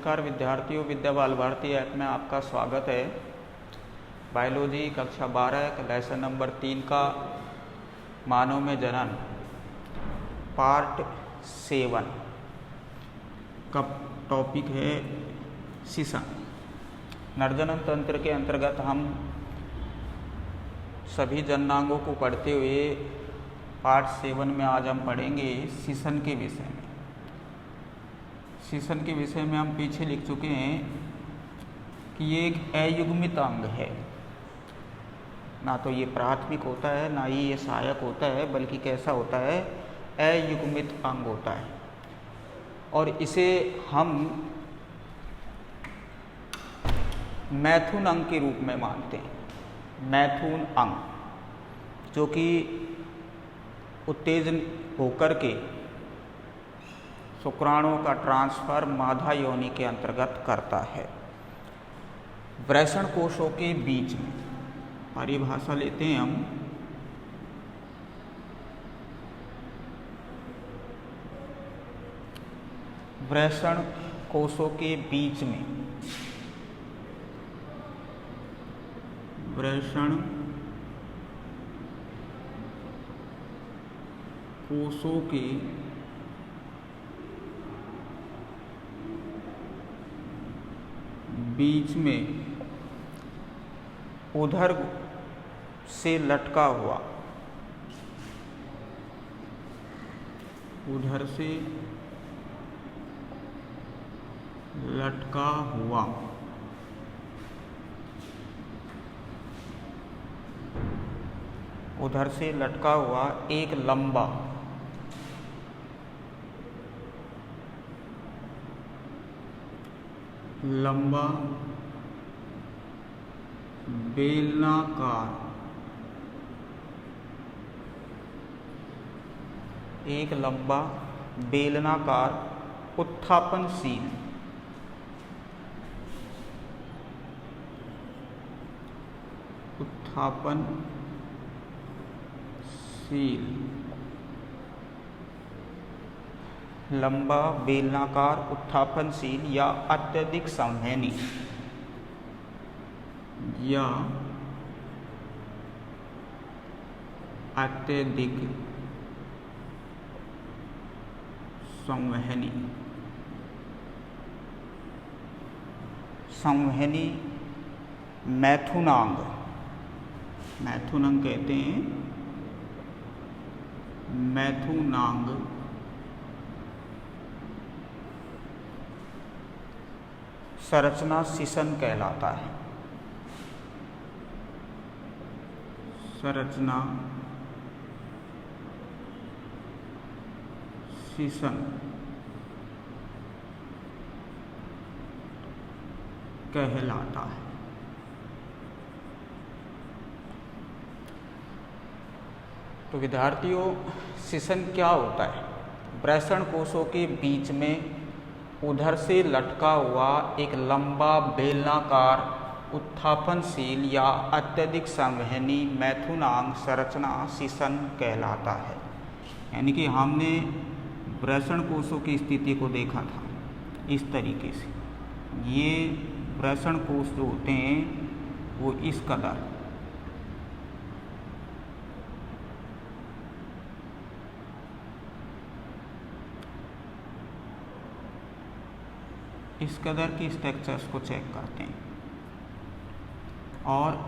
नमस्कार विद्यार्थियों, विद्या बाल भारती ऐप में आपका स्वागत है। बायोलॉजी कक्षा 12 का लेसन नंबर 3 का मानव में जनन पार्ट 7 का टॉपिक है शिशन। नरजनन तंत्र के अंतर्गत हम सभी जननांगों को पढ़ते हुए पार्ट 7 में आज हम पढ़ेंगे शिशन के विषय में। शिशन के विषय में हम पीछे लिख चुके हैं कि ये एक अयुग्मित अंग है, ना तो ये प्राथमिक होता है ना ही ये सहायक होता है, बल्कि कैसा होता है, अयुग्मित अंग होता है। और इसे हम मैथुन अंग के रूप में मानते हैं। मैथुन अंग जो कि उत्तेजन होकर के शुक्राणुओं का ट्रांसफर मादा योनि के अंतर्गत करता है। वृषण कोशों के बीच में परिभाषा लेते हैं हम। वृषण कोशों के बीच में, वृषण कोशों के बीच में उधर से लटका हुआ, उधर से लटका हुआ उधर से लटका हुआ एक लंबा बेलनाकार, एक लंबा बेलनाकार उत्थापनशील लंबा बेलनाकार उत्थापनशील या अत्यधिक संवहनी अत्यधिक संवहनी मैथुनांग कहते हैं। मैथुनांग संरचना शिशन कहलाता है। संरचना शिशन कहलाता है। तो विद्यार्थियों, शिशन क्या होता है? वृषण कोशों के बीच में उधर से लटका हुआ एक लंबा बेलनाकार उत्थापनशील या अत्यधिक संवहनी मैथुनांग संरचना शिशन कहलाता है। यानी कि हमने वृषण कोशों की स्थिति को देखा था इस तरीके से। ये वृषण कोश जो होते हैं वो इस कदर की स्ट्रक्चर्स को चेक करते हैं, और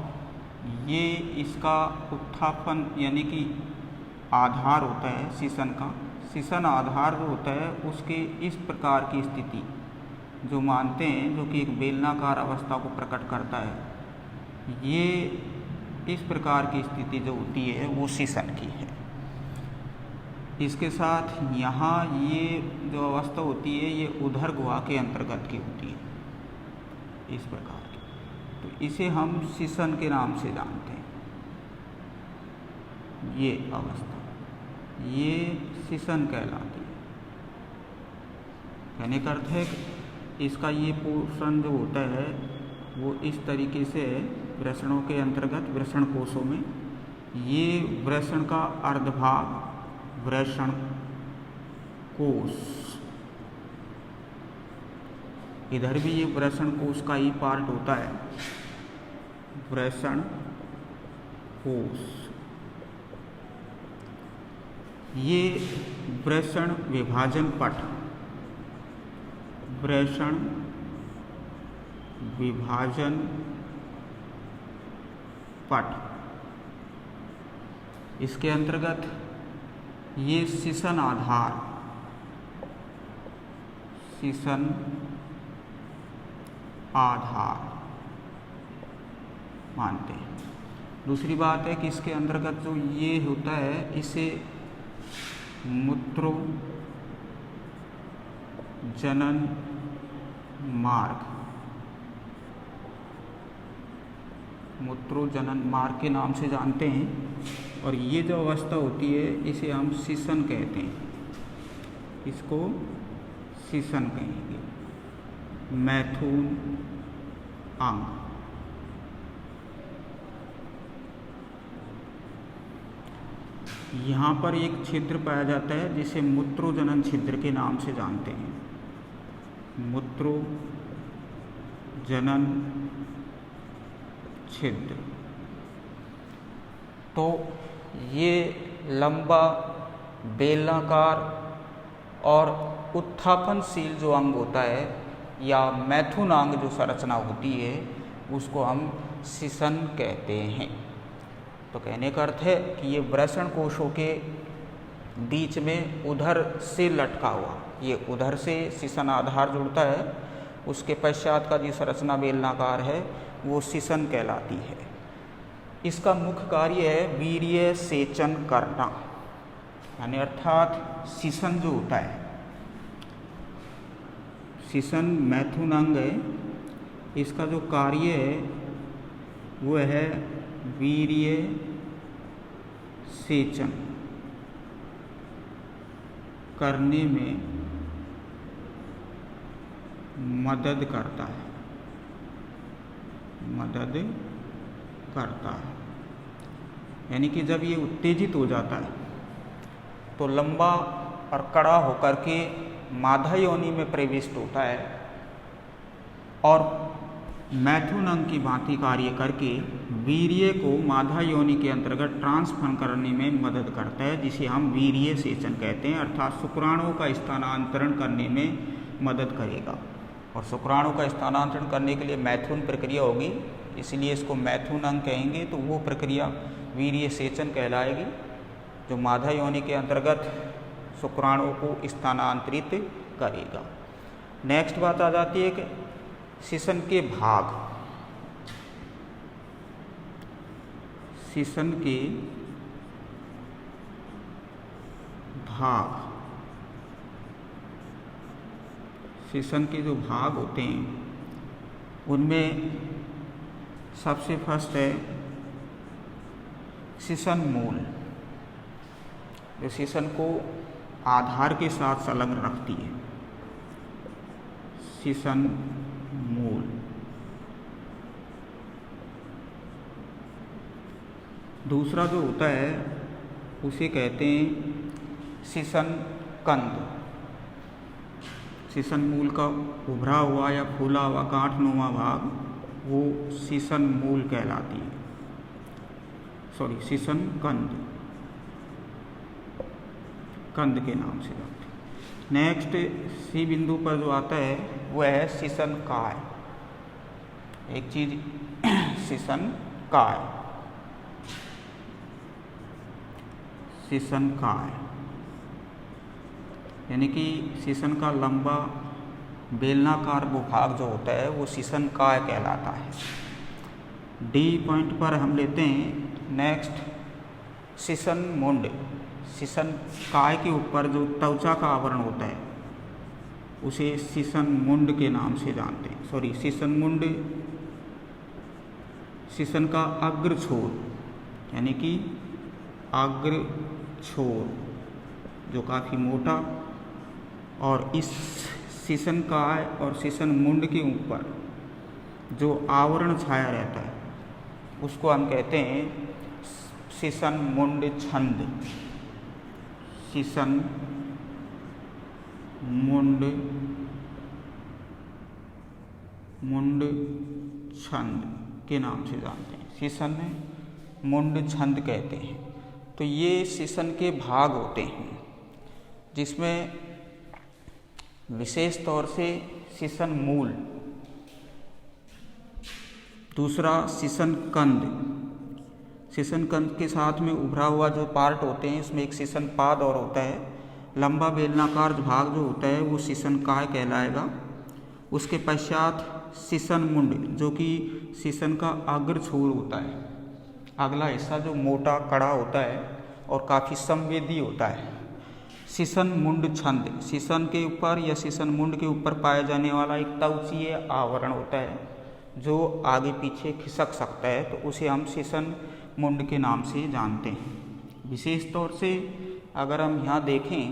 ये इसका उत्थापन यानी कि आधार होता है शिशन का। शिशन आधार जो होता है उसके इस प्रकार की स्थिति जो मानते हैं, जो कि एक बेलनाकार अवस्था को प्रकट करता है, ये इस प्रकार की स्थिति जो होती है वो शिशन की है। इसके साथ यहाँ ये जो अवस्था होती है ये उदर गुहा के अंतर्गत की होती है, इस प्रकार की। तो इसे हम शिशन के नाम से जानते हैं। ये अवस्था ये शिशन कहलाती है। कहने का अर्थ है कि इसका ये पोर्शन जो होता है वो इस तरीके से वृषणों के अंतर्गत, वृषण कोशों में, ये वृषण का अर्धभाग वृषण कोश इधर भी ये वृषण कोश का ही पार्ट होता है, वृषण कोश। ये वृषण विभाजन पट, वृषण विभाजन पट, इसके अंतर्गत ये शिशन आधार, शिशन आधार मानते हैं। दूसरी बात है कि इसके अंतर्गत जो ये होता है इसे मूत्रो जनन मार्ग, मूत्रो जनन मार्ग के नाम से जानते हैं। और ये जो अवस्था होती है इसे हम शिशन कहते हैं, इसको शिशन कहेंगे, मैथुन अंग। यहाँ पर एक छिद्र पाया जाता है जिसे मूत्रोजनन छिद्र के नाम से जानते हैं, मूत्रोजनन छिद्र। तो ये लंबा बेलनाकार और उत्थापनशील जो अंग होता है या मैथुन अंग जो संरचना होती है उसको हम शिशन कहते हैं। तो कहने का अर्थ है कि ये वृषण कोशों के बीच में उधर से लटका हुआ, ये उधर से शिशन आधार जुड़ता है, उसके पश्चात का जो संरचना बेलनाकार है वो शिशन कहलाती है। इसका मुख्य कार्य है वीर्य सेचन करना, यानी अर्थात शिशन जो होता है, शिशन मैथुन अंग है, इसका जो कार्य है वो है वीर्य सेचन करने में मदद करता है, मदद करता है। यानी कि जब ये उत्तेजित हो जाता है तो लंबा और कड़ा होकर के मादा योनि में प्रविष्ट होता है और मैथुन अंग की भांति कार्य करके वीर्य को मादा योनि के अंतर्गत ट्रांसफर करने में मदद करता है, जिसे हम वीर्य सेचन कहते हैं। अर्थात शुक्राणुओं का स्थानांतरण करने में मदद करेगा, और शुक्राणु का स्थानांतरण करने के लिए मैथुन प्रक्रिया होगी, इसलिए इसको मैथुन अंग कहेंगे। तो वो प्रक्रिया वीर्य सेचन कहलाएगी जो मादा योनि के अंतर्गत शुक्राणुओं को स्थानांतरित करेगा। नेक्स्ट बात आ जाती है कि शिशन के भाग, शिशन के भाग, शिशन के जो भाग होते हैं उनमें सबसे फर्स्ट है शिशन मूल, जो शिशन को आधार के साथ संलग्न रखती है, शिशन मूल। दूसरा जो होता है उसे कहते हैं शिशन कंद, शिशन मूल का उभरा हुआ या फूला हुआ गांठनुमा भाग वो शिशन मूल कहलाती है, शिशन कंद, कंद के नाम से जानते हैं। नेक्स्ट सी बिंदु पर जो आता है वह है शिशन काय। एक चीज शिशन काय, शिशन काय यानी कि शिशन का लंबा बेलनाकार वो भाग जो होता है वो शिशन काय कहलाता है। डी पॉइंट पर हम लेते हैं नेक्स्ट शिशन मुंड। शिशन काय के ऊपर जो त्वचा का आवरण होता है उसे शिशन मुंड के नाम से जानते हैं। शिशन मुंड शिशन का अग्र छोर, यानी कि अग्र छोर जो काफ़ी मोटा, और इस शिशन काय और शिशन मुंड के ऊपर जो आवरण छाया रहता है उसको हम कहते हैं शिशन मुंड छंद, शिशन मुंड मुंड छंद के नाम से जानते हैं। शीशन मुंड छंद कहते हैं। तो ये शीशन के भाग होते हैं, जिसमें विशेष तौर से शीशन मूल, दूसरा शीशन कंद। शीशन कंद के साथ में उभरा हुआ जो पार्ट होते हैं, इसमें एक शीशन पाद और होता है। लंबा बेलनाकार भाग जो होता है वो शीशन काय कहलाएगा। उसके पश्चात शीशन मुंड, जो कि शीशन का अग्र छोर होता है, अगला हिस्सा जो मोटा कड़ा होता है और काफ़ी संवेदी होता है। शीशन मुंड छंद, शीशन के ऊपर या शीशन मुंड के ऊपर पाया जाने वाला एक त्वचीय आवरण होता है जो आगे पीछे खिसक सकता है, तो उसे हम शीशन मुंड के नाम से जानते हैं। विशेष तौर से अगर हम यहाँ देखें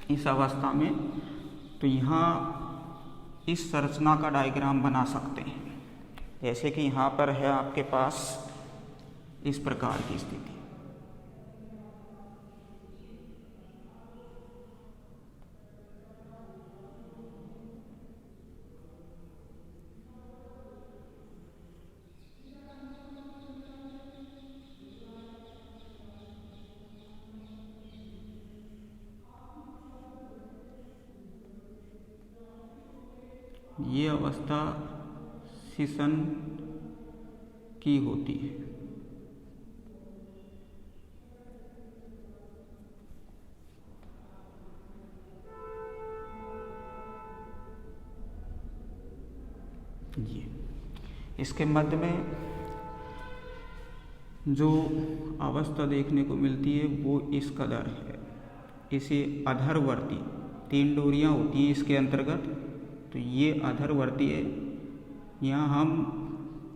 इस अवस्था में, तो यहाँ इस संरचना का डायग्राम बना सकते हैं। जैसे कि यहाँ पर है आपके पास इस प्रकार की स्थिति। ये अवस्था शीशन की होती है। ये इसके मध्य में जो अवस्था देखने को मिलती है वो इस कदर है। इसे अधरवर्ती, 3 डोरियां होती हैं इसके अंतर्गत, तो ये अधरवर्ती है। यहाँ हम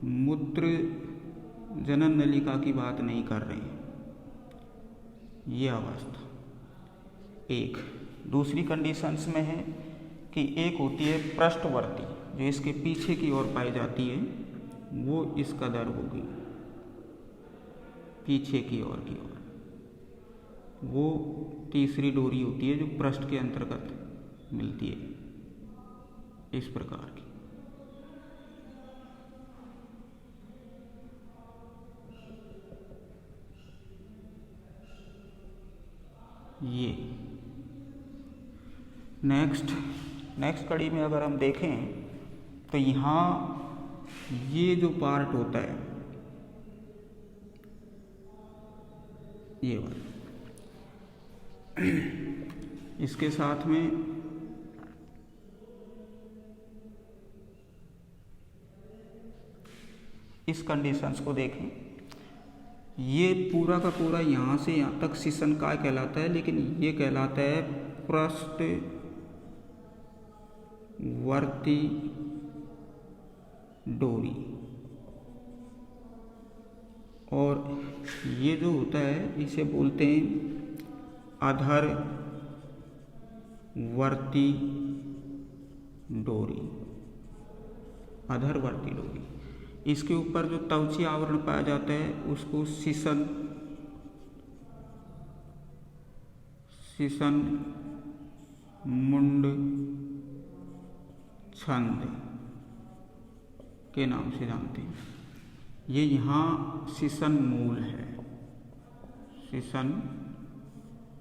मूत्र जनन नलिका की बात नहीं कर रहे हैं। ये अवस्था एक। दूसरी कंडीशंस में है कि एक होती है पृष्ठवर्ती, जो इसके पीछे की ओर पाई जाती है, वो इस कदर होगी, पीछे की ओर वो तीसरी डोरी होती है जो पृष्ठ के अंतर्गत मिलती है, इस प्रकार की। ये नेक्स्ट कड़ी में अगर हम देखें तो यहाँ ये जो पार्ट होता है, ये वाला, इसके साथ में इस कंडीशंस को देखें। ये पूरा का पूरा यहाँ से यहाँ तक शीशन काय कहलाता है, लेकिन ये कहलाता है पृष्ठवर्ती डोरी। और ये जो होता है इसे बोलते हैं अधरवर्ती डोरी, अधरवर्ती डोरी। इसके ऊपर जो त्वचीय आवरण पाया जाता है उसको शीशन मुंड छंद के नाम से जानते हैं। ये यहाँ शीशन मूल है, शीशन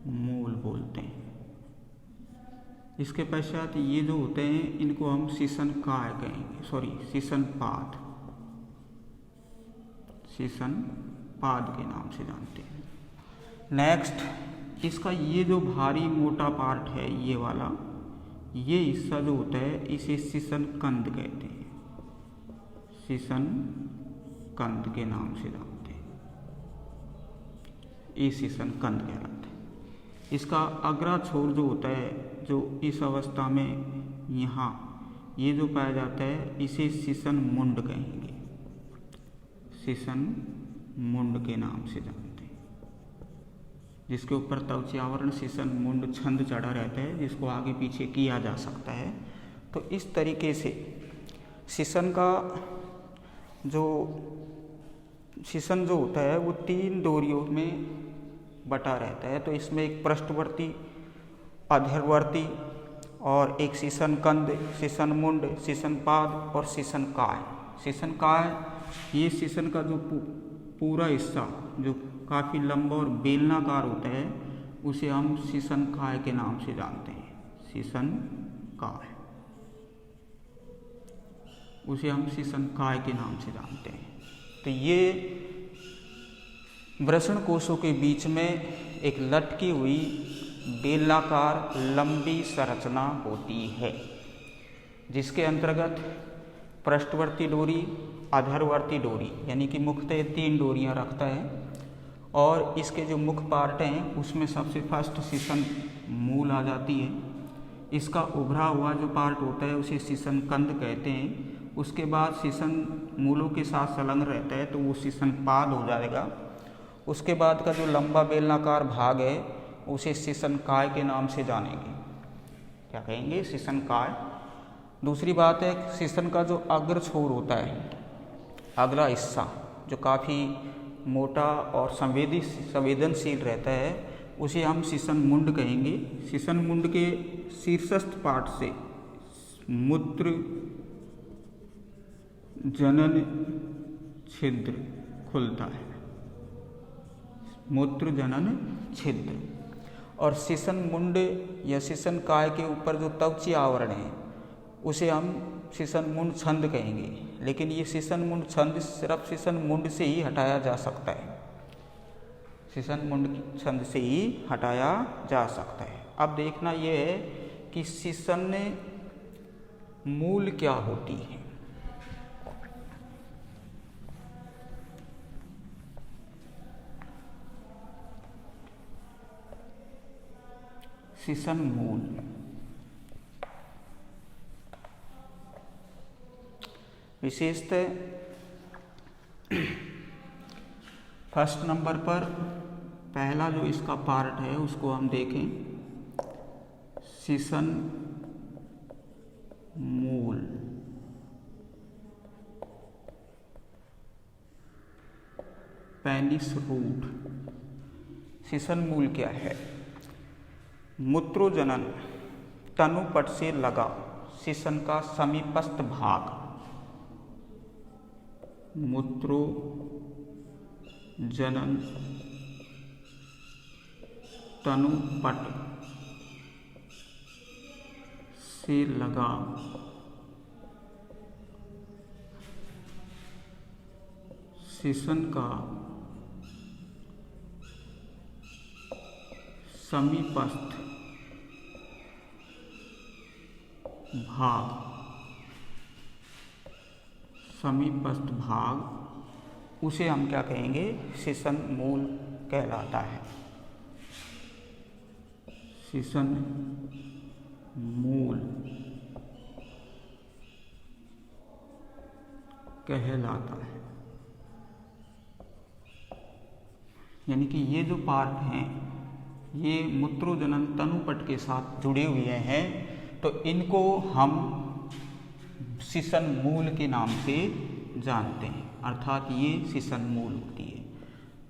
मूल बोलते हैं। इसके पश्चात ये जो होते हैं इनको हम शीशन काय कहेंगे, शीशन पाद के नाम से जानते हैं। नेक्स्ट, इसका ये जो भारी मोटा पार्ट है, ये वाला, ये हिस्सा जो होता है इसे शीशन कंद कहते हैं, शीशन कंद के नाम से जानते हैं। ये शीशन कंद कहलाता है। इसका अग्रा छोर जो होता है, जो इस अवस्था में यहाँ ये जो पाया जाता है, इसे शीशन मुंड कहेंगे, शीशन मुंड के नाम से जानते हैं। जिसके ऊपर त्वचीय आवरण शीशन मुंड छंद चढ़ा रहता है, जिसको आगे पीछे किया जा सकता है। तो इस तरीके से शीशन जो होता है वो 3 डोरियों में बटा रहता है। तो इसमें एक पृष्ठवर्ती, अधरवर्ती और एक शीशन कंद, शीशन मुंड, शीशन पाद और शीशन काय। शीशन काय ये शीशन का जो पूरा हिस्सा जो काफ़ी लंबा और बेलनाकार होता है उसे हम शीशन काय के नाम से जानते हैं। शीशन काय, उसे हम शीशन काय के नाम से जानते हैं। तो ये वृषण कोशों के बीच में एक लटकी हुई बेलनाकार लंबी संरचना होती है, जिसके अंतर्गत पृष्ठवर्ती डोरी, अधरवर्ती डोरी यानी कि मुख्यतः 3 डोरियां रखता है। और इसके जो मुख्य पार्ट हैं उसमें सबसे फर्स्ट शीशन मूल आ जाती है। इसका उभरा हुआ जो पार्ट होता है उसे शीशन कंद कहते हैं। उसके बाद शीशन मूलों के साथ संलग्न रहता है तो वो शीशन पाद हो जाएगा। उसके बाद का जो लंबा बेलनाकार भाग है उसे शीशन काय के नाम से जानेंगे। क्या कहेंगे? शीशन काय। दूसरी बात है शीशन का जो अग्र छोर होता है, अगला हिस्सा जो काफ़ी मोटा और संवेदनशील रहता है उसे हम शीशन मुंड कहेंगे। शीशन मुंड के शीर्षस्थ पार्ट से मूत्र जनन छिद्र खुलता है, मूत्र जनन छिद्र। और शीशन मुंड या शीशन काय के ऊपर जो त्वची आवरण है उसे हम शीशन मुंड छंद कहेंगे। लेकिन ये शीशन मुंड छंद सिर्फ शीशन मुंड से ही हटाया जा सकता है, शीशन मुंड छंद से ही हटाया जा सकता है। अब देखना यह है कि शीशन मूल क्या होती है। शीशन मूल विशेषतः फर्स्ट नंबर पर पहला जो इसका पार्ट है उसको हम देखें। शीशन मूल, पेनिस रूट। शीशन मूल क्या है? मूत्रोजनन तनुपट से लगा शीशन का समीपस्थ भाग, मूत्रो जनन तनुपट से लगा शीशन का समीपस्थ भाग, समीपस्थ भाग उसे हम क्या कहेंगे? शीशन मूल कहलाता है। शीशन मूल कहलाता है। यानी कि ये जो पार्ट हैं ये मूत्रोजनन तनुपट के साथ जुड़े हुए हैं, तो इनको हम शीशन मूल के नाम से जानते हैं, अर्थात ये शीशन मूल होती है।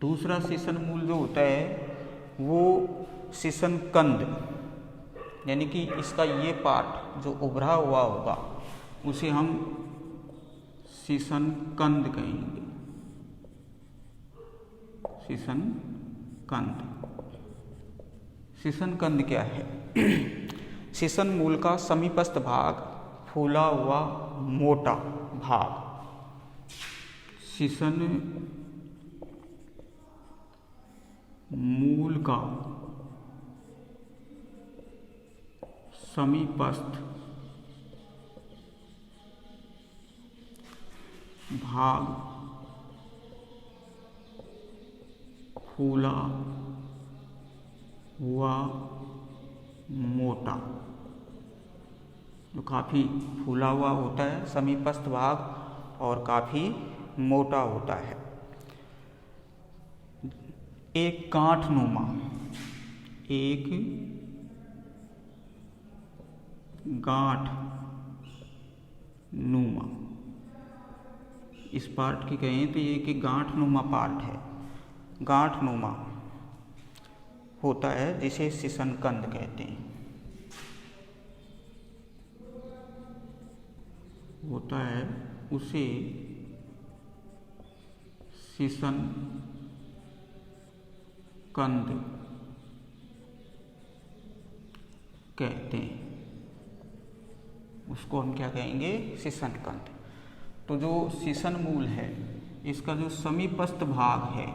दूसरा शीशन मूल जो होता है वो शीशन कंद, यानी कि इसका ये पार्ट जो उभरा हुआ होगा उसे हम शीशन कंद कहेंगे। शीशन कंद। शीशन कंद क्या है? शीशन मूल का समीपस्थ भाग, फूला हुआ मोटा भाग। शीशन मूल का समीपस्थ भाग, फूला हुआ मोटा, जो काफ़ी फूला हुआ होता है समीपस्थ भाग और काफ़ी मोटा होता है। एक गांठनुमा, एक गांठ नुमा, इस पार्ट की कहें तो ये कि गांठ नुमा पार्ट है, गांठ नुमा होता है जिसे शीशन कंद कहते हैं। होता है उसे शीशन कंद कहते हैं। उसको हम क्या कहेंगे? शीशन कंद। तो जो शीशन मूल है इसका जो समीपस्थ भाग है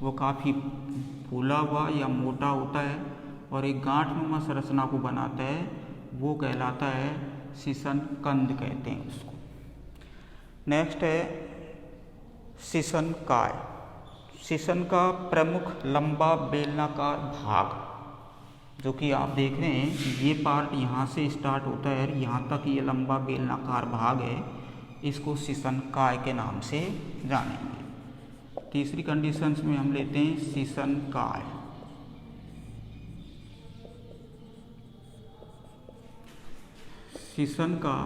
वो काफ़ी फूला हुआ या मोटा होता है और एक गांठनुमा संरचना को बनाता है, वो कहलाता है शीशन कंद कहते हैं उसको। नेक्स्ट है शीशन काय। शीशन का प्रमुख लंबा बेलनाकार भाग, जो कि आप देख रहे हैं कि ये पार्ट यहाँ से स्टार्ट होता है और यहाँ तक ये लंबा बेलनाकार भाग है, इसको शीशन काय के नाम से जानेंगे। तीसरी कंडीशंस में हम लेते हैं शीशन काय। शीशन का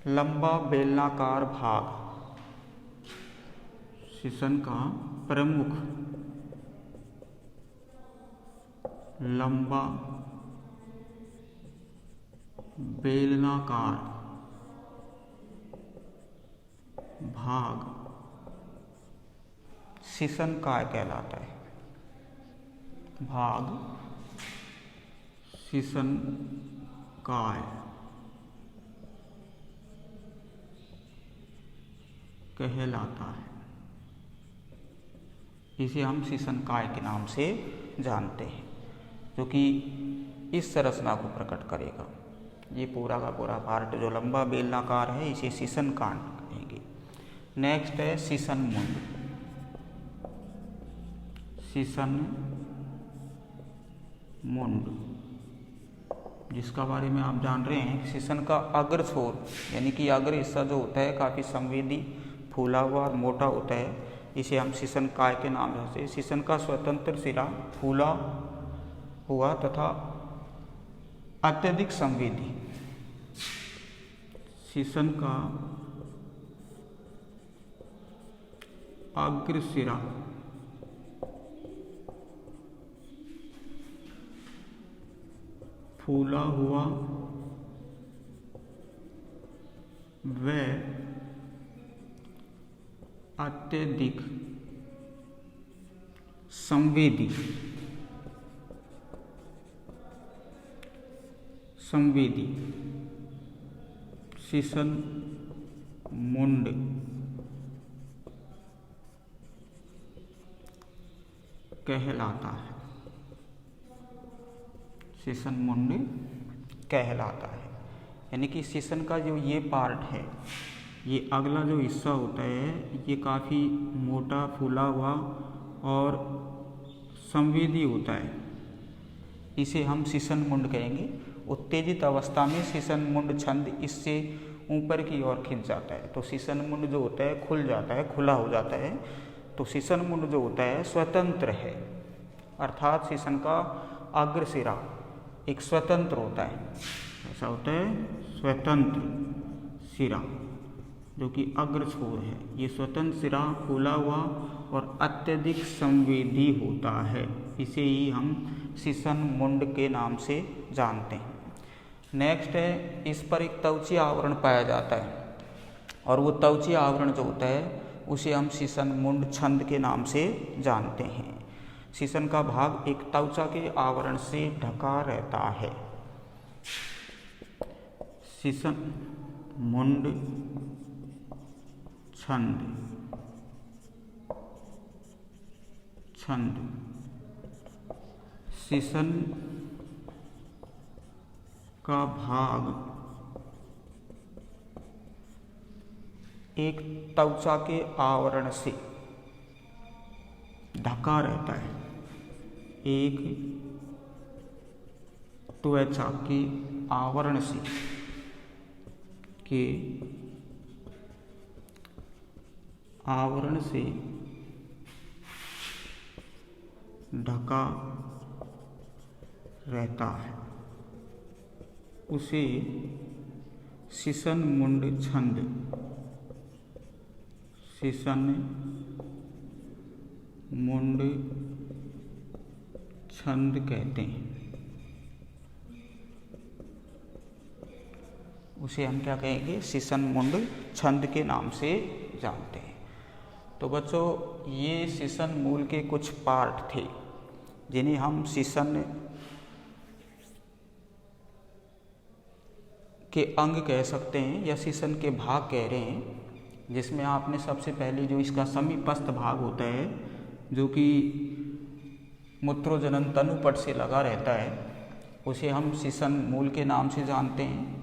लंबा बेलनाकार भाग, शीशन का प्रमुख लंबा बेलनाकार भाग शीशन काय कहलाता है। भाग शीशन काय कहलाता है, इसे हम शीशन काय के नाम से जानते हैं, जो कि इस संरचना को प्रकट करेगा। ये पूरा का पूरा पार्ट जो लंबा बेलनाकार है इसे शीशन कांड कहेंगे। नेक्स्ट है शीशन मुंड। शीशन मुंड, जिसका बारे में आप जान रहे हैं, शीशन का अग्र छोर यानी कि अग्र हिस्सा जो होता है काफ़ी संवेदी, फूला हुआ और मोटा होता है, इसे हम शीशन काय के नाम से। शीशन का स्वतंत्र सिरा फूला हुआ तथा अत्यधिक संवेदी। शीशन का अग्र सिरा फूला हुआ व अत्यधिक संवेदी। शीशन मुंड कहलाता है। शीशन मुंड कहलाता है, यानी कि शीशन का जो ये पार्ट है, ये अगला जो हिस्सा होता है, ये काफ़ी मोटा, फूला हुआ और संवेदी होता है, इसे हम शीशन मुंड कहेंगे। उत्तेजित अवस्था में शीशन मुंड छंद इससे ऊपर की ओर खिंच जाता है, तो शीशन मुंड जो होता है खुल जाता है, खुला हो जाता है। तो शीशन मुंड जो होता है स्वतंत्र है, अर्थात शीशन का अग्र सिरा एक स्वतंत्र होता है। ऐसा होता है स्वतंत्र सिरा, जो कि अग्र छोर है। ये स्वतंत्र सिरा फूला हुआ और अत्यधिक संवेदी होता है, इसे ही हम शीशन मुंड के नाम से जानते हैं। नेक्स्ट है, इस पर एक त्वचीय आवरण पाया जाता है और वो त्वचीय आवरण जो होता है उसे हम शीशन मुंड छंद के नाम से जानते हैं। शीशन का भाग एक त्वचा के आवरण से ढका रहता है। शीशन मुंड छंद शीशन का भाग एक त्वचा के आवरण से ढका रहता है। एक त्वचा के आवरण से ढका रहता है, उसे शीशन मुंड छंद कहते हैं। उसे हम क्या कहेंगे, शीशन मुंड छंद के नाम से जानते हैं। तो बच्चों, ये शीशन मूल के कुछ पार्ट थे जिन्हें हम शीशन के अंग कह सकते हैं या शीशन के भाग कह रहे हैं, जिसमें आपने सबसे पहले जो इसका समीपस्थ भाग होता है जो कि मूत्रोजनन तनुपट से लगा रहता है, उसे हम शीशन मूल के नाम से जानते हैं।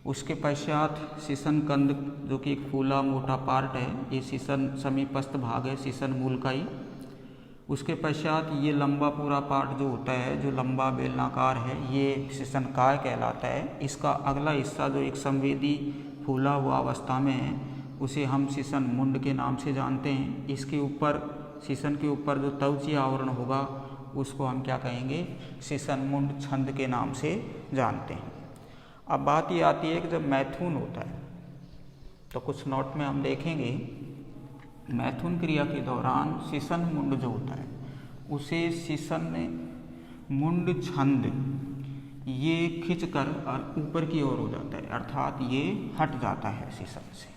उसके पश्चात शीशन कंद जो कि एक फूला मोटा पार्ट है, ये शीशन समीपस्थ भाग है शीशन मूल का ही। उसके पश्चात ये लंबा पूरा पार्ट जो होता है, जो लंबा बेलनाकार है, ये शीशनकाय कहलाता है। इसका अगला हिस्सा जो एक संवेदी फूला हुआ अवस्था में है, उसे हम शीशन मुंड के नाम से जानते हैं। इसके ऊपर, शीशन के ऊपर जो त्वचीय आवरण होगा उसको हम क्या कहेंगे, शीशन मुंड छंद के नाम से जानते हैं। अब बात ये आती है कि जब मैथुन होता है तो कुछ नोट में हम देखेंगे, मैथुन क्रिया के दौरान शीशन मुंड जो होता है उसे शीशन मुंड छंद ये खिंचकर ऊपर की ओर हो जाता है, अर्थात ये हट जाता है शीशन से।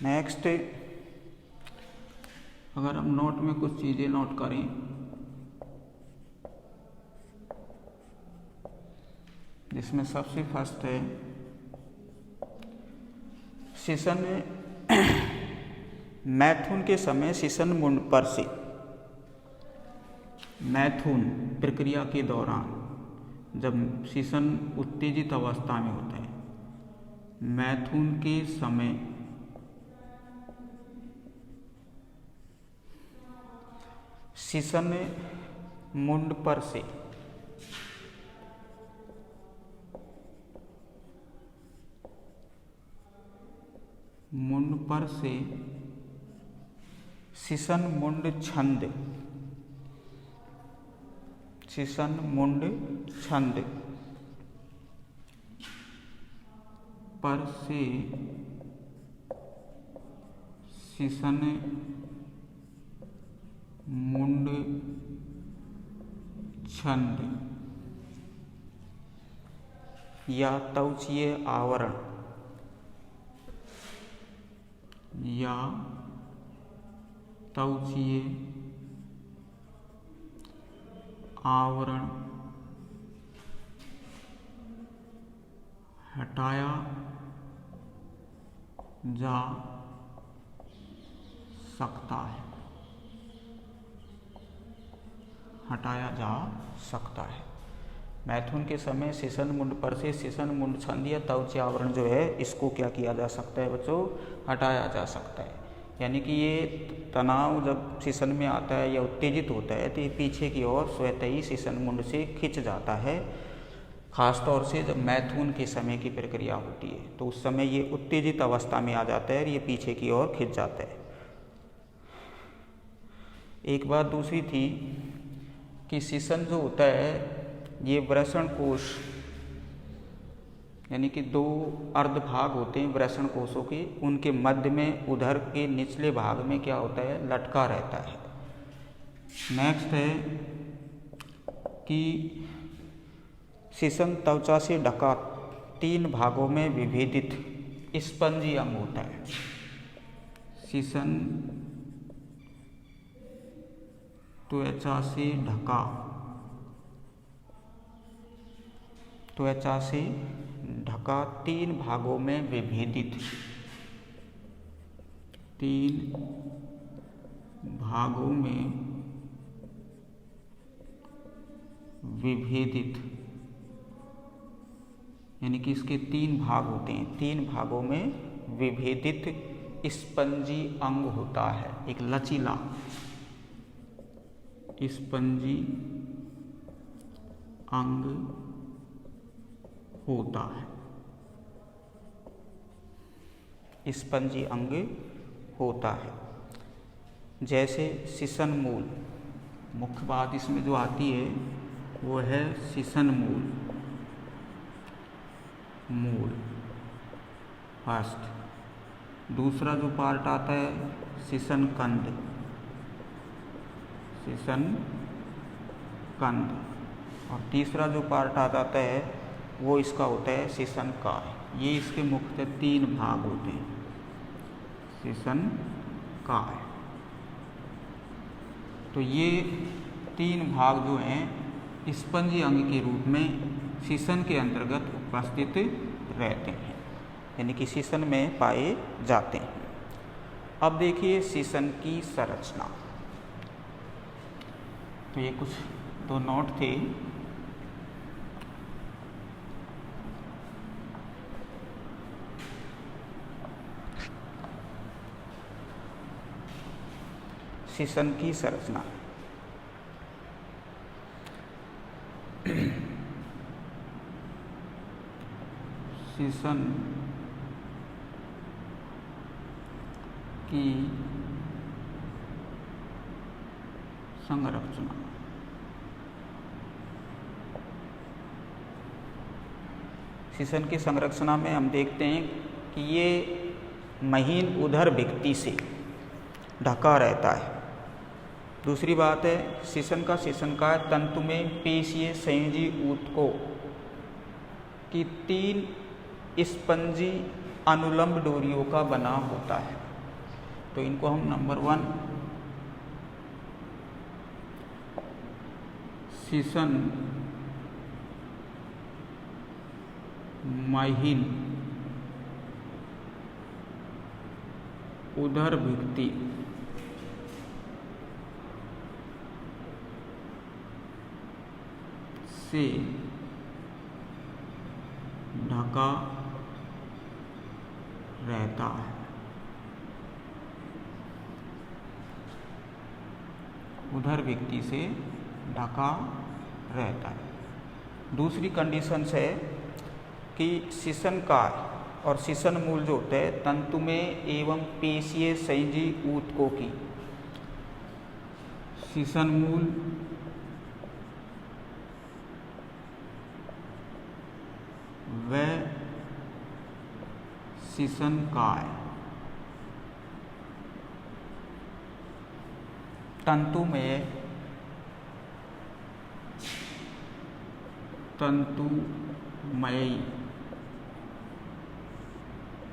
नेक्स्ट, अगर हम नोट में कुछ चीज़ें नोट करें, जिसमें सबसे फर्स्ट है शीशन मैथुन के समय शीशन मुंड पर से, मैथुन प्रक्रिया के दौरान जब शीशन उत्तेजित अवस्था में होता है, मैथुन के समय शीशन मुंड पर से शीशन मुंड छंद, शीशन मुंड छंद पर से शीशन मुंड छंद या त्वचीय आवरण या त्वचीय आवरण हटाया जा सकता है, हटाया जा सकता है। मैथुन के समय शीशन मुंड पर से शीशन मुंड छंद या त्वचीय आवरण जो है, इसको क्या किया जा सकता है बच्चों, हटाया जा सकता है। यानी कि ये तनाव जब शीशन में आता है या उत्तेजित होता है तो ये पीछे की ओर स्वतः ही शीशन मुंड से खिंच जाता है। खासतौर से जब मैथुन के समय की प्रक्रिया होती है तो उस समय ये उत्तेजित अवस्था में आ जाता है और ये पीछे की ओर खिंच जाता है। एक बात दूसरी थी कि शीशन जो होता है ये वृषण कोश, यानी कि दो अर्ध भाग होते हैं वृषण कोशों के, उनके मध्य में उधर के निचले भाग में क्या होता है, लटका रहता है। नेक्स्ट है कि शीशन त्वचा से ढका 3 भागों में विभेदित स्पंजी अंग होता है। शीशन त्वचा से ढका, त्वचा से ढका 3 भागों में विभेदित, 3 भागों में विभेदित, यानी कि इसके 3 भाग होते हैं, 3 भागों में विभेदित स्पंजी अंग होता है, एक लचीला स्पंजी अंग होता है, स्पंजी अंग होता है। जैसे शीशन मूल, मुख्य बात इसमें जो आती है वो है शीशन मूल फर्स्ट। दूसरा जो पार्ट आता है शीशन कंद, और तीसरा जो पार्ट आ जाता है वो इसका होता है शीशन काय। ये इसके मुख्यतः 3 भाग होते हैं, शीशन काय। तो ये 3 भाग जो हैं स्पंजी अंग के रूप में शीशन के अंतर्गत उपस्थित रहते हैं, यानी कि शीशन में पाए जाते हैं। अब देखिए शीशन की संरचना। तो ये कुछ 2 नोट थे। शीशन की संरचना। शीशन की संरचना। शीशन की संरचना में हम देखते हैं कि ये महीन उदर भित्ति से ढका रहता है। दूसरी बात है शीशन का शीशनकाय तंतु में पेशीय संयोजी ऊतकों की 3 स्पंजी अनुलंब डोरियों का बना होता है। तो इनको हम नंबर 1 शीशन महीन उदर भित्ति से ढका रहता है। उदर भित्ति से ढका रहता है। दूसरी कंडीशन है कि शीशनकाय और शीशन मूल जो होते हैं तंतु में एवं पेशीय संयोजी ऊतकों की, शीशन मूल व शीशनकाय तंतुमयी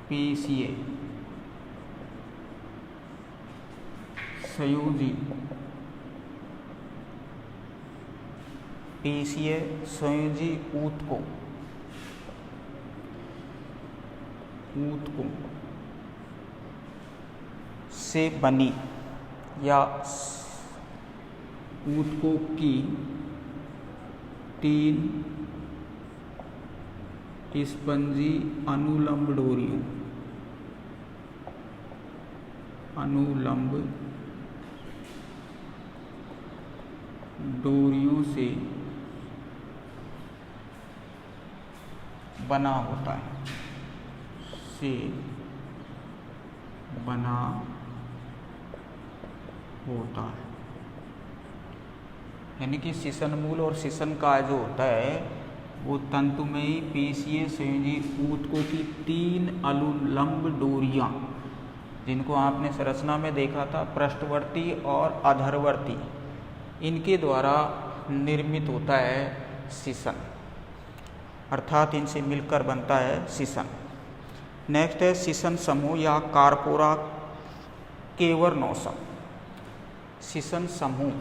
पेशीय संयोजी ऊतकों से बनी या ऊतकों की 3 स्पंजी अनुलंब डोरियों से बना होता है, यानी कि शीशन मूल और शीशनकाय जो होता है वो तंतुमयी पेशीय संयोजी ऊतकों की 3 अनुलंब डोरियां, जिनको आपने संरचना में देखा था पृष्ठवर्ती और अधरवर्ती, इनके द्वारा निर्मित होता है शीशन, अर्थात इनसे मिलकर बनता है शीशन। नेक्स्ट है शीशन समूह या कार्पोरा केवर्नोसम। शीशन समूह,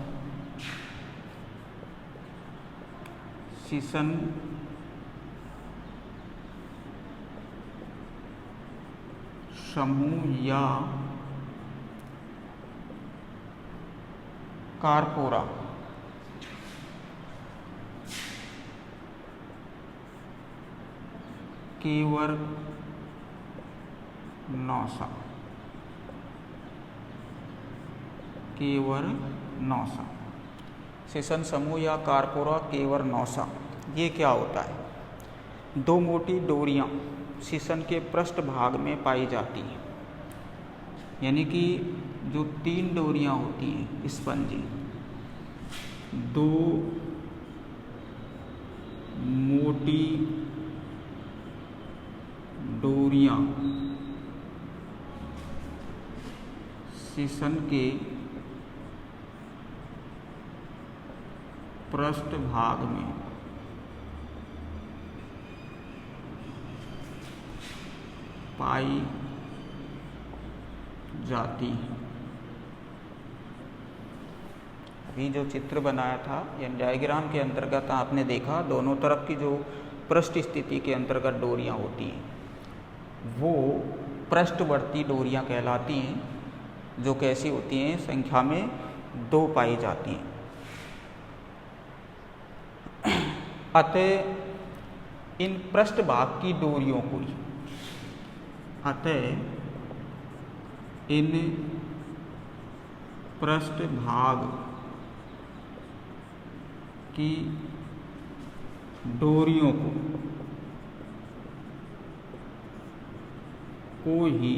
शीशन समूह या कार्पोरा केवर्नोसा। शीशन समूह या कार्पोरा केवर्नोसा ये क्या होता है? 2 मोटी डोरियां शीशन के पृष्ठ भाग में पाई जाती हैं। यानी कि जो 3 डोरियां होती हैं स्पंजी, 2 मोटी डोरियां शीशन के पृष्ठभाग में पाई जाती है। अभी जो चित्र बनाया था या डायग्राम के अंतर्गत आपने देखा दोनों तरफ की जो पृष्ठ स्थिति के अंतर्गत डोरियां होती हैं वो पृष्ठवर्ती डोरियां कहलाती हैं, जो कैसी होती हैं, संख्या में 2 पाई जाती हैं। अतः इन पृष्ठभाग की डोरियों को इन पृष्ठभाग की डोरियों को ही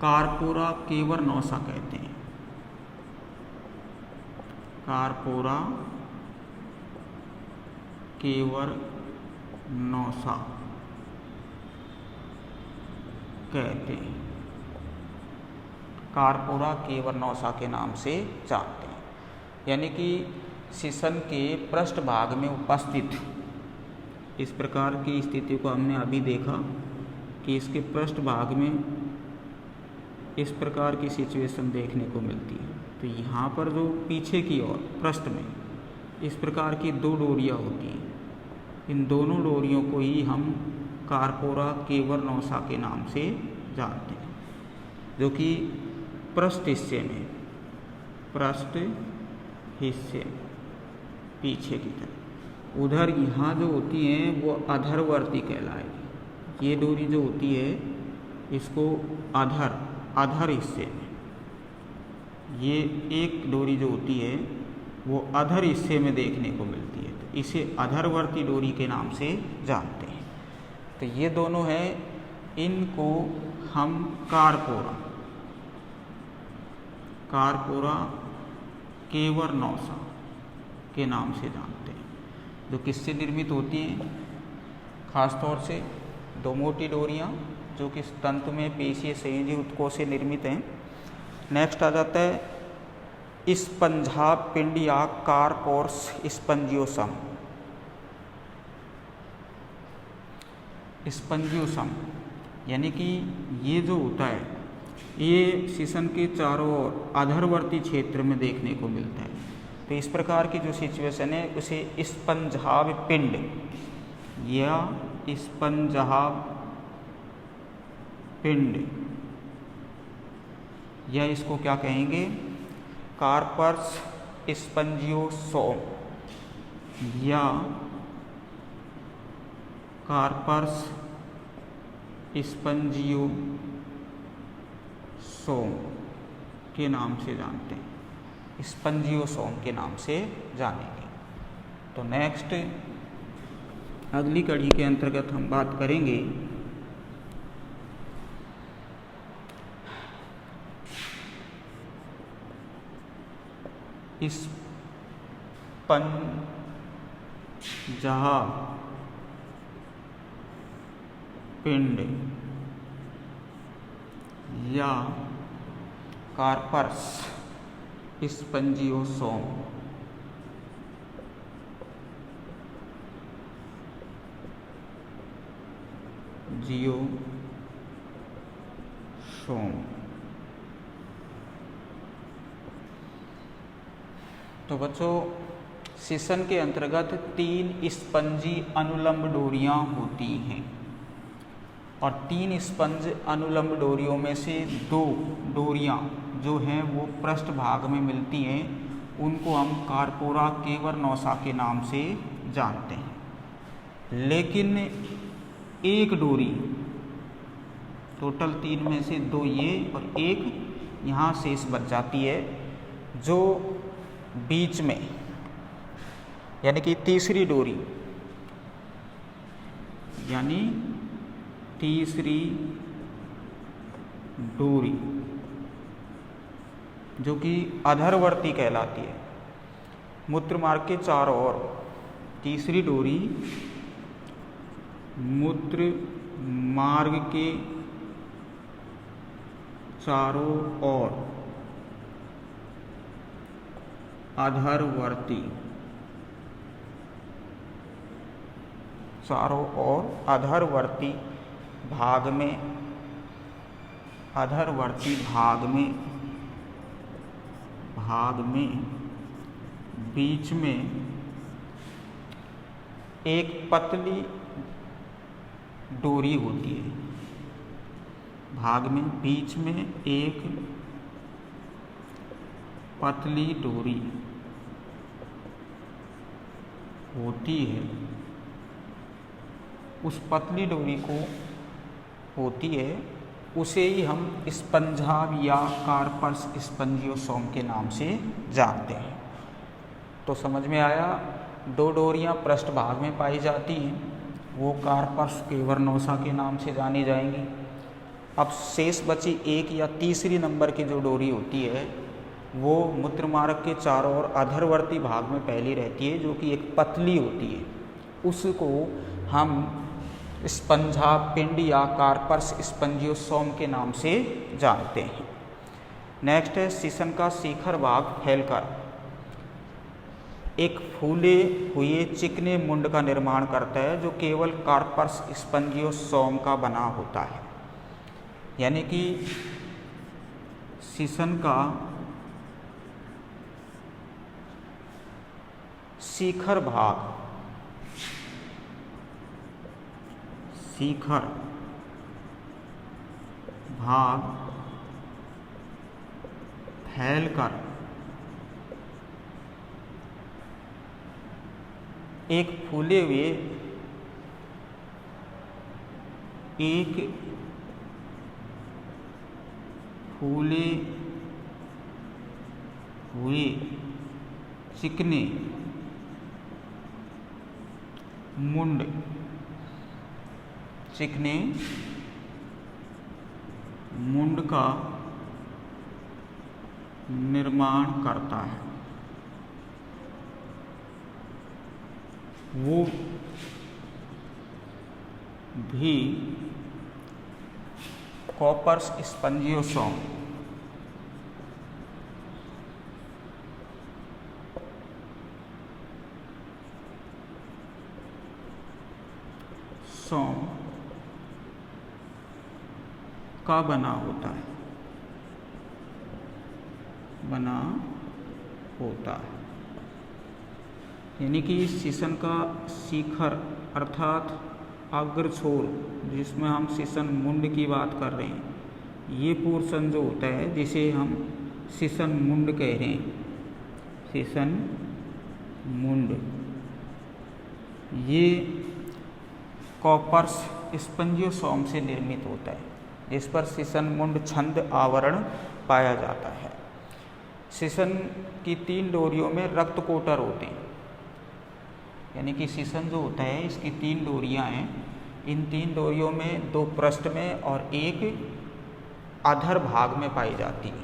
कार्पोरा केवर्नोसा कहते हैं। कार्पोरा केवर्नोसा कहते हैं, कार्पोरा केवर्नोसा के नाम से जानते हैं। यानी कि शीशन के पृष्ठभाग में उपस्थित इस प्रकार की स्थिति को हमने अभी देखा कि इसके पृष्ठभाग में इस प्रकार की सिचुएशन देखने को मिलती है। तो यहाँ पर जो पीछे की ओर पृष्ठ में इस प्रकार की 2 डोरियां होती हैं, इन दोनों डोरियों को ही हम कार्पोरा केवर्नोसा के नाम से जानते हैं, जो कि पृष्ठ हिस्से पीछे की तरफ। उधर यहाँ जो होती हैं वो अधरवर्ती कहलाएगी। ये डोरी जो होती है इसको अधर हिस्से में, ये एक डोरी जो होती है वो अधर हिस्से में देखने को मिलती है, तो इसे अधरवर्ती डोरी के नाम से जानते हैं। तो ये दोनों हैं, इनको हम कार्पोरा केवर्नोसा के नाम से जानते हैं, जो किससे निर्मित होती हैं, खासतौर से 2 मोटी डोरियां जो कि तंतु में पेशीय संयोजी ऊतकों से निर्मित हैं। नेक्स्ट आ जाता है स्पंजा पिंड या कार्पोरस स्पंजियोसम। स्पंजियोसम यानी कि ये जो होता है ये शीशन के चारों ओर अधरवर्ती क्षेत्र में देखने को मिलता है। तो इस प्रकार की जो सिचुएशन है उसे स्पंजाव पिंड या स्पंजाव पिंड या इसको क्या कहेंगे, कार्पर्स स्पंजियोसोम या कार्पर्स स्पंजियोसोम के नाम से जानते हैं, स्पंजियोसोम के नाम से जानेंगे। तो नेक्स्ट अगली कड़ी के अंतर्गत हम बात करेंगे स्पंजा पिंड या कार्पर्स स्पंजियोसोम तो बच्चों शीशन के अंतर्गत 3 स्पंजी अनुलंब डोरियां होती हैं और 3 स्पंज अनुलंब डोरियों में से 2 डोरियां जो हैं वो पृष्ठभाग में मिलती हैं, उनको हम कार्पोरा केवर्नोसा के नाम से जानते हैं। लेकिन एक डोरी, टोटल 3 में से 2 ये और एक यहाँ शेष बच जाती है, जो बीच में यानी कि तीसरी डोरी यानी तीसरी डोरी जो कि अधरवर्ती कहलाती है, मूत्र मार्ग के चारों ओर। तीसरी डोरी मूत्र मार्ग के चारों ओर अधरवर्ती, चारों ओर अधरवर्ती भाग में, अधरवर्ती भाग में बीच में एक पतली डोरी होती है। भाग में बीच में एक पतली डोरी होती है। उस पतली डोरी को होती है उसे ही हम स्पंजाव या कार्पस स्पंजियोसोम के नाम से जानते हैं। तो समझ में आया, दो डोरियां पृष्ठभाग में पाई जाती हैं, वो कार्पस केवर्नोसा के नाम से जानी जाएंगी। अब शेष बची एक या तीसरी नंबर की जो डोरी होती है वो मूत्रमार्ग के चारों ओर अधरवर्ती भाग में पहली रहती है, जो कि एक पतली होती है। उसको हम स्पंजा पिंड या कार्पस स्पंजियोसोम के नाम से जानते हैं। नेक्स्ट है सिसन का शिखर भाग फैलकर एक फूले हुए चिकने मुंड का निर्माण करता है, जो केवल कार्पस स्पंजियोसोम का बना होता है। यानी कि सिसन का शिखर भाग, शिखर भाग फैलकर एक फूले हुए, एक फूले हुए चिकने मुंड, चिकने मुंड का निर्माण करता है। वो भी कॉपर्स स्पंजियोसोम का बना होता है, बना होता है। यानी कि सिसन का शिखर अर्थात अग्रछोर, जिसमें हम सिसन मुंड की बात कर रहे हैं, ये पोर्शन जो होता है जिसे हम सिसन मुंड कह रहे हैं, सिसन मुंड, ये कॉपर्स स्पंजियोसोम से निर्मित होता है, जिस पर सिसन मुंड छंद आवरण पाया जाता है। सिसन की 3 डोरियों में रक्त कोटर होते हैं। यानी कि सिसन जो होता है इसकी 3 डोरियां हैं। इन 3 डोरियों में 2 पृष्ठ में और एक अधर भाग में पाई जाती है।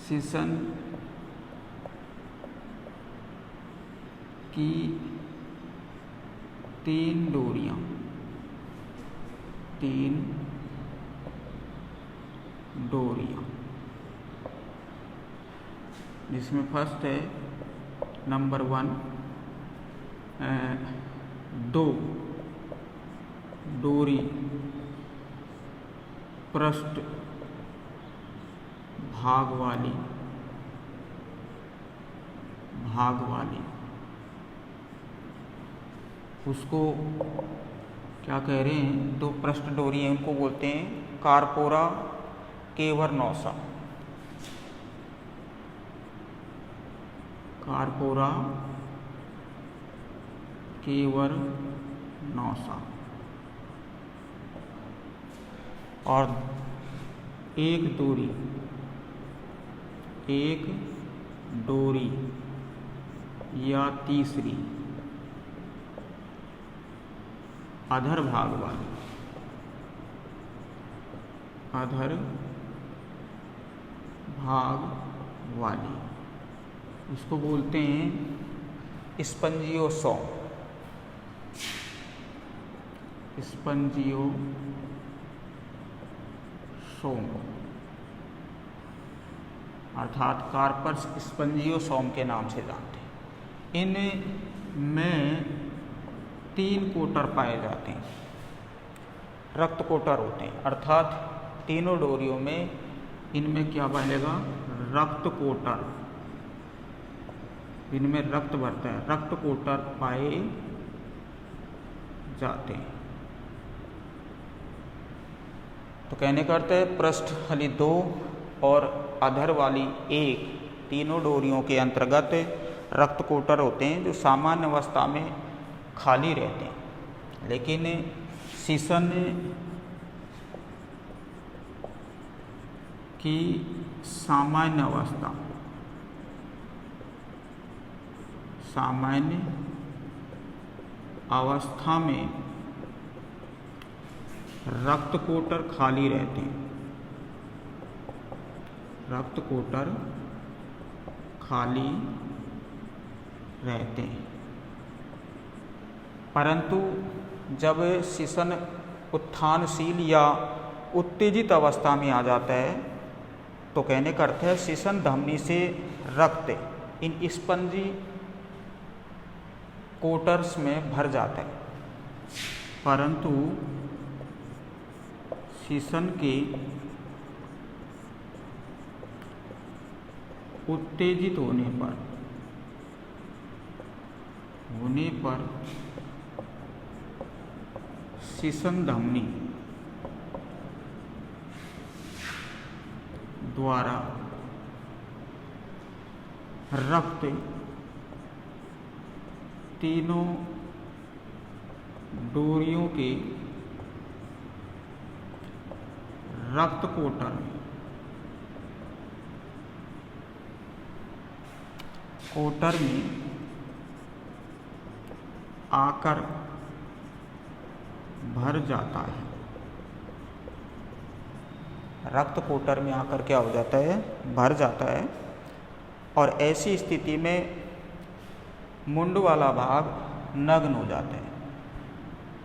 सिसन की 3 डोरियां, 3 डोरियां, जिसमें फर्स्ट है नंबर 1, 2 डोरी पृष्ठ भाग वाली, उसको क्या कह रहे हैं, 2 पृष्ठ डोरी हैं, उनको बोलते हैं कार्पोरा केवर्नोसा। कार्पोरा केवर्नोसा। और एक डोरी या तीसरी अधर भाग वाली इसको बोलते हैं स्पंजियोसोम। अर्थात कार्पस स्पंजियोसोम के नाम से जानते हैं। इनमें 3 कोटर पाए जाते हैं, रक्त कोटर होते हैं। अर्थात तीनों डोरियों में इनमें क्या बनेगा, रक्त कोटर, इनमें रक्त भरता है, रक्त कोटर पाए जाते हैं। तो कहने का अर्थ है पृष्ठ वाली 2 और अधर वाली 1 तीनों डोरियों के अंतर्गत रक्त कोटर होते हैं जो सामान्य अवस्था में खाली रहते हैं, लेकिन सीसन की सामान्य अवस्था में रक्त कोटर खाली रहते हैं, परंतु जब सीसन उत्थानशील या उत्तेजित अवस्था में आ जाता है तो कहने का अर्थ है सीसन धमनी से रक्त इन स्पंजी कोटर्स में भर जाता है, परंतु सीसन के उत्तेजित होने पर सीसन धमनी द्वारा रक्त तीनों डोरियों के रक्त कोटर में आकर भर जाता है। रक्त कोटर में आकर क्या हो जाता है, भर जाता है। और ऐसी स्थिति में मुंड वाला भाग नग्न हो जाता है।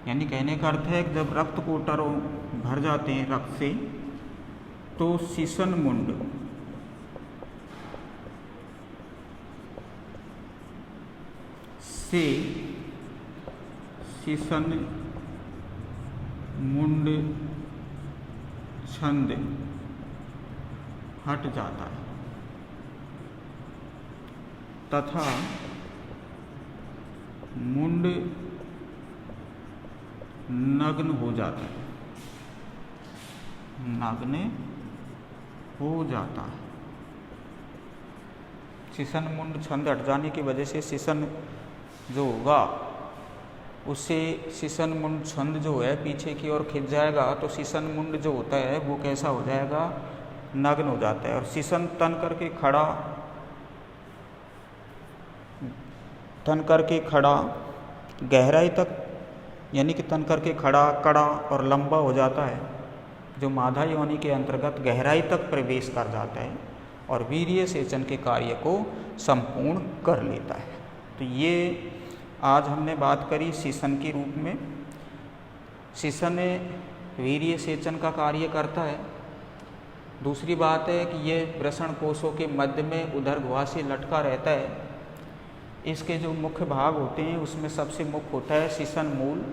यानी कहने का अर्थ है कि जब रक्त कोटरों भर जाते हैं रक्त से तो सीसन मुंड से सीसन मुंड छंद हट जाता है तथा मुंड नग्न हो जाता है, सीसन मुंड छंद हट जाने की वजह से सीसन जो होगा उससे सीसन मुंड छंद जो है पीछे की ओर खिंच जाएगा, तो सीसन मुंड जो होता है वो कैसा हो जाएगा, नग्न हो जाता है। और सीसन तन करके खड़ा गहराई तक, यानी कि तन करके खड़ा, कड़ा और लंबा हो जाता है, जो मादा योनि के अंतर्गत गहराई तक प्रवेश कर जाता है और वीर्य सेचन के कार्य को संपूर्ण कर लेता है। तो ये आज हमने बात करी सीसन के रूप में। सीसन वीर्य सेचन का कार्य करता है। दूसरी बात है कि ये वृषण कोशों के मध्य में उदर गुहा से लटका रहता है। इसके जो मुख्य भाग होते हैं उसमें सबसे मुख्य होता है सीसन मूल,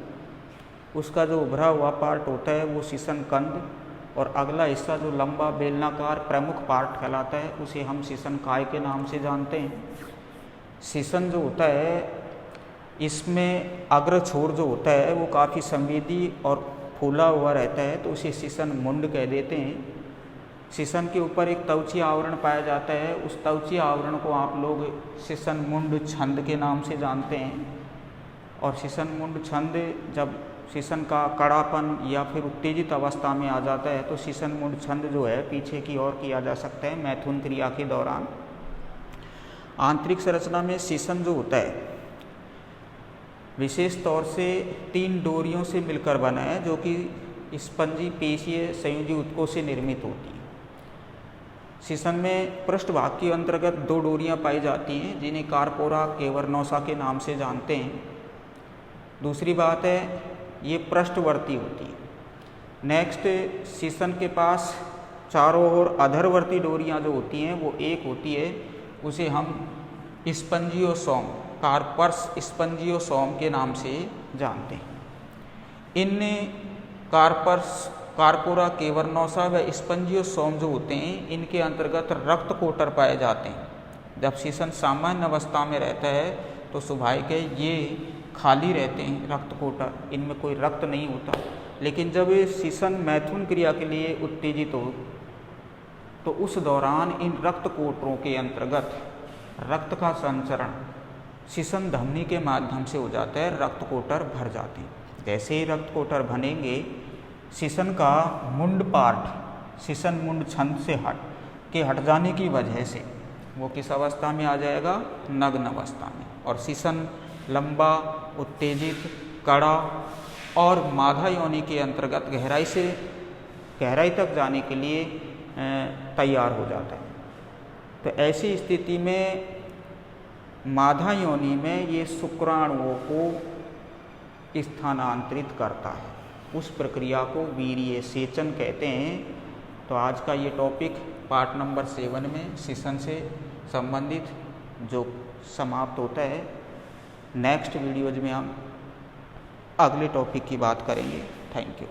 उसका जो उभरा हुआ पार्ट होता है वो सीसन कंद, और अगला हिस्सा जो लंबा बेलनाकार प्रमुख पार्ट कहलाता है उसे हम सीसन काय के नाम से जानते हैं। सीसन जो होता है इसमें अग्र छोर जो होता है वो काफ़ी संवेदी और फूला हुआ रहता है, तो उसे सीसन मुंड कह देते हैं। शीशन के ऊपर एक त्वचीय आवरण पाया जाता है। उस त्वचीय आवरण को आप लोग शीशन मुंड छंद के नाम से जानते हैं। और शीशन मुंड छंद जब शीशन का कड़ापन या फिर उत्तेजित अवस्था में आ जाता है तो शीशन मुंड छंद जो है पीछे की ओर किया जा सकता है मैथुन क्रिया के दौरान। आंतरिक संरचना में शीशन जो होता है विशेष तौर से 3 डोरियों से मिलकर बना है, जो कि स्पंजी पेशीय संयोजी ऊतकों से निर्मित होती है। शीशन में पृष्ठभाग के अंतर्गत 2 डोरियां पाई जाती हैं जिन्हें कार्पोरा केवर्नोसा के नाम से जानते हैं। दूसरी बात है ये पृष्ठवर्ती होती है। नेक्स्ट, शीशन के पास चारों ओर अधरवर्ती डोरियां जो होती हैं वो एक होती है, उसे हम स्पंजियोसोम कार्पर्स स्पंजियोसोम के नाम से जानते हैं। इन कार्पोरा केवर्नोसा व स्पंजियोसोम जो होते हैं इनके अंतर्गत रक्त कोटर पाए जाते हैं। जब शीशन सामान्य अवस्था में रहता है तो स्वाभाविक है ये खाली रहते हैं रक्त कोटर, इनमें कोई रक्त नहीं होता। लेकिन जब शीशन मैथुन क्रिया के लिए उत्तेजित हो तो उस दौरान इन रक्त कोटरों के अंतर्गत रक्त का संचरण शीशन धमनी के माध्यम से हो जाता है, रक्त कोटर भर जाते हैं। जैसे ही रक्त कोटर बनेंगे शीशन का मुंड पार्ट शीशन मुंड छंद से हट जाने की वजह से वो किस अवस्था में आ जाएगा, नग्न अवस्था में। और शीशन लंबा, उत्तेजित, कड़ा और माधा योनि के अंतर्गत गहराई तक जाने के लिए तैयार हो जाता है। तो ऐसी स्थिति में माधा योनि में ये शुक्राणुओं को स्थानांतरित करता है। उस प्रक्रिया को वीर्य सेचन कहते हैं। तो आज का ये टॉपिक पार्ट नंबर 7 में शीशन से संबंधित जो समाप्त होता है। नेक्स्ट वीडियोज में हम अगले टॉपिक की बात करेंगे। Thank you.